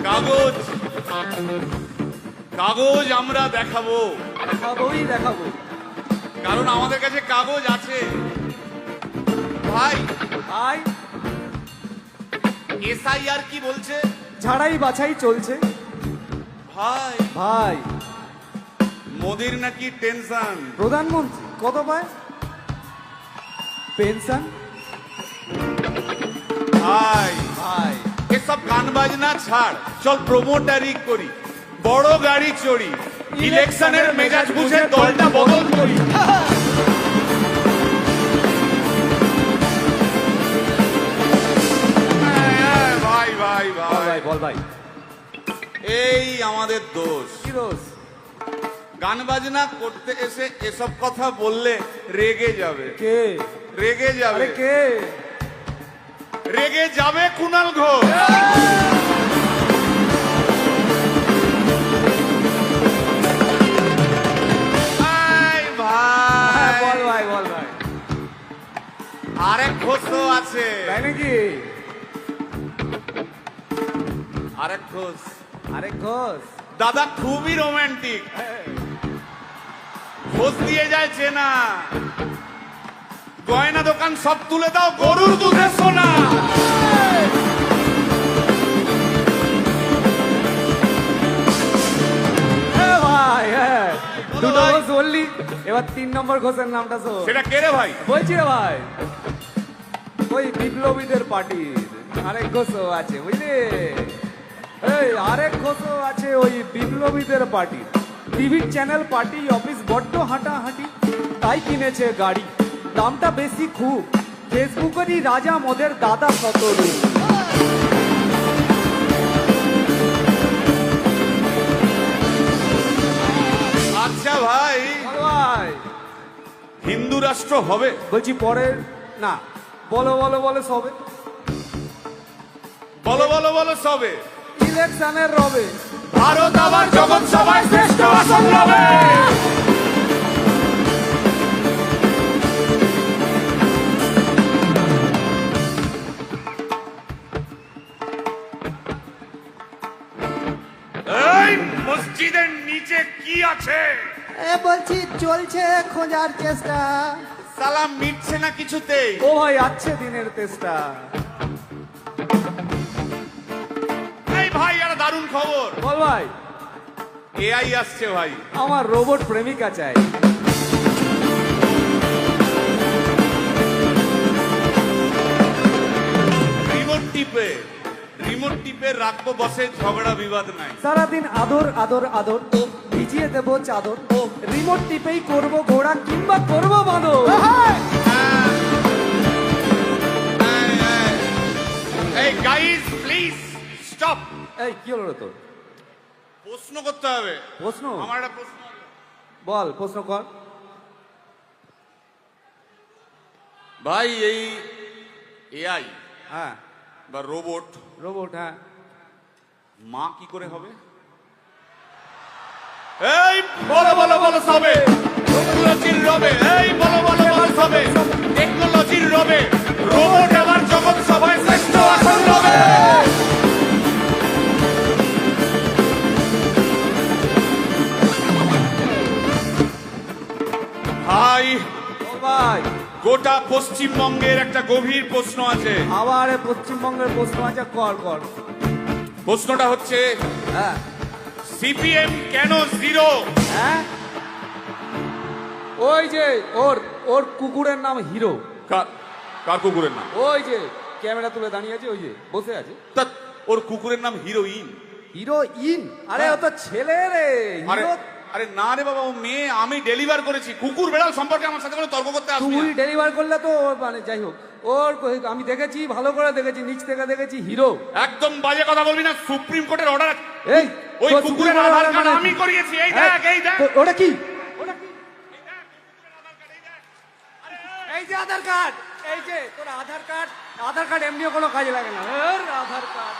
কাগজ কাগজ আমরা দেখাবো, দেখাবো, কারণ আমাদের কাছে কাগজ আছে। ভাই ভাই এসআইআর কি বলছে? ঝাড়াই বাছাই চলছে। ভাই ভাই মোদির নাকি টেনশন। প্রধানমন্ত্রী কত পায় পেনশন? ভাই ভাই এসব গান বাজনা ছাড়, চল প্রমোটারি করি, বড় গাড়ি চড়ি, ইলেকশনের মেজাজ বুঝে দলটা বদল করি। ভাই ভাই ভাই বল ভাই, এই আমাদের দোষ। কি দোষ? গান বাজনা করতে এসে এসব কথা বললে রেগে যাবে। কে রেগে যাবে, আরে কে? রেগে যাবে কুণাল ঘোষ। ভাই ভাই বল ভাই, বল ভাই। আরেক ঘোষ আছে। তাই নাকি? আরেক ঘোষ আরে ঘোষ দাদা খুবই রোমান্টিক, ঘোষ দিয়ে যায় চেনা। গয়না দোকান সব তুলে দাও, গরুর দুধের সোনা। ভাই দুটো ঘোষ বললি, এবার 3 নম্বর ঘোষের নামটা শোন। সেটা কে রে ভাই? বলছি রে ভাই, ওই বিপ্লবীদের পার্টির আরেক ঘোষও আছে বুঝলি। এই আরেক ঘোষও আছে ওই বিপ্লবীদের পার্টির। টিভির চ্যানেল পার্টি অফিস বড্ড হাঁটাহাঁটি, তাই কিনেছে গাড়ি, দামটা বেশি খুব। ফেসবুকেরই রাজা মদের দাদা শতরূপ। আচ্ছা ভাই, ভাই হিন্দু রাষ্ট্র হবে? বলছি পরের না, বলো বলো বলো সবে, বলো বলো বলো সবে। ইলেকশনের রবে ভারত আবার জগৎ সভায় শ্রেষ্ঠ আসন লবে। এই মসজিদের নিচে কি আছে? বলছি চলছে খোঁজার চেষ্টা। সালাম মিটছে না কিছুতেই। ও ভাই আছে দিনের চেষ্টা। এই ভাই একটা দারুণ খবর, বল ভাই। এআই আসছে ভাই। আমার রোবট প্রেমিকা চাই। রিমোট টিপে রাখবো বসে, ঝগড়া বিবাদ নাই। সারাদিন আদর আদর আদর, ভিজিয়ে দেবো চাদর, রিমোট টিপেই করবো ঘোড়া কিংবা করবো বাঁদর। এই গাইস প্লিজ স্টপ। এই কি হলো রে তোর? প্রশ্ন করতে হবে। প্রশ্ন? আমার একটা প্রশ্ন। বল প্রশ্ন কর। ভাই এই এআই হ্যাঁ বা রোবট, রোবট, হ্যাঁ মা কি করে হবে? এই বলো বলো বলো সবে, টেকনোলজির রবে। এই বলো বলো বলো সবে, টেকনোলজির রবে। রোবট এবার জগৎ সভায় শ্রেষ্ঠ আসন লবে। ভাই বল ভাই। গোটা পশ্চিমবঙ্গের একটা গভীর প্রশ্ন আছে। আবার এ পশ্চিমবঙ্গের প্রশ্ন আছে, কর কর। প্রশ্নটা হচ্ছে, হ্যাঁ সিপিএম কেন জিরো? হ্যাঁ ওই যে ওর ওর কুকুরের নাম হিরো। কার কুকুরের নাম? ওই যে ক্যামেরা তুলে দাঁড়িয়ে আছে, ওই যে বসে আছে। তা ওর কুকুরের নাম হিরোইন। হিরোইন? আরে ও তো ছেলে রে। আরে হিরো আরে না রে বাবা, ও মেয়ে। আমি ডেলিভার করেছি। কুকুর বেড়াল সম্পর্কে আমার সাথে কোনো তর্ক করতে আসবি তুই না। ডেলিভার করলে তো মানে যাই হোক, ওর আমি দেখেছি, ভালো করে দেখেছি, নিচ থেকে দেখেছি হিরো। একদম বাজে কথা বলবি না, সুপ্রিম কোর্টের অর্ডার। এই ওই তোর কুকুরের সুপ্রিম আধার কোর্টের কার্ড মানে আমি কি? করিয়েছি। এই হ্যাঁ, দেখ, এই দেখ। ওটা কি? এই যে আধার কার্ড, এই যে তোর আধার কার্ড। আধার কার্ড এমনিও কোনো কাজে লাগে না। আধার কার্ড।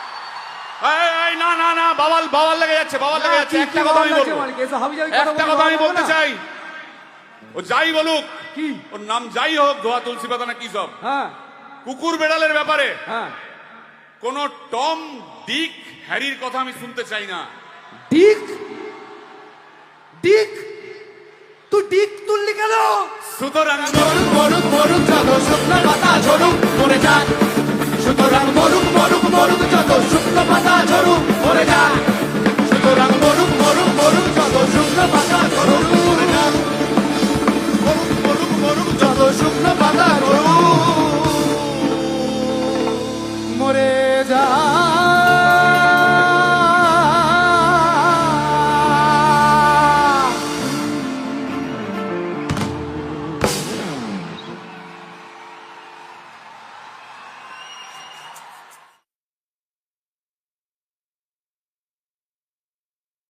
এই না না না, বাওয়াল বাওয়াল লেগে যাচ্ছে, বাওয়াল লেগে যাচ্ছে। একটা কথা আমি বলবো, একটা কথা আমি বলতে চাই। ও যাই বলুক, কি ওর নাম যাই হোক, ধোয়া তুলসী পাতা না কি সব, হ্যাঁ কুকুর বেড়ালের ব্যাপারে হ্যাঁ কোন টম ডিক হ্যারির কথা আমি শুনতে চাই না। ডিক ডিক তুই ডিক তুললি কেন? সুতরাং মরুক মরুক মরুক যত স্বপ্ন বাতাস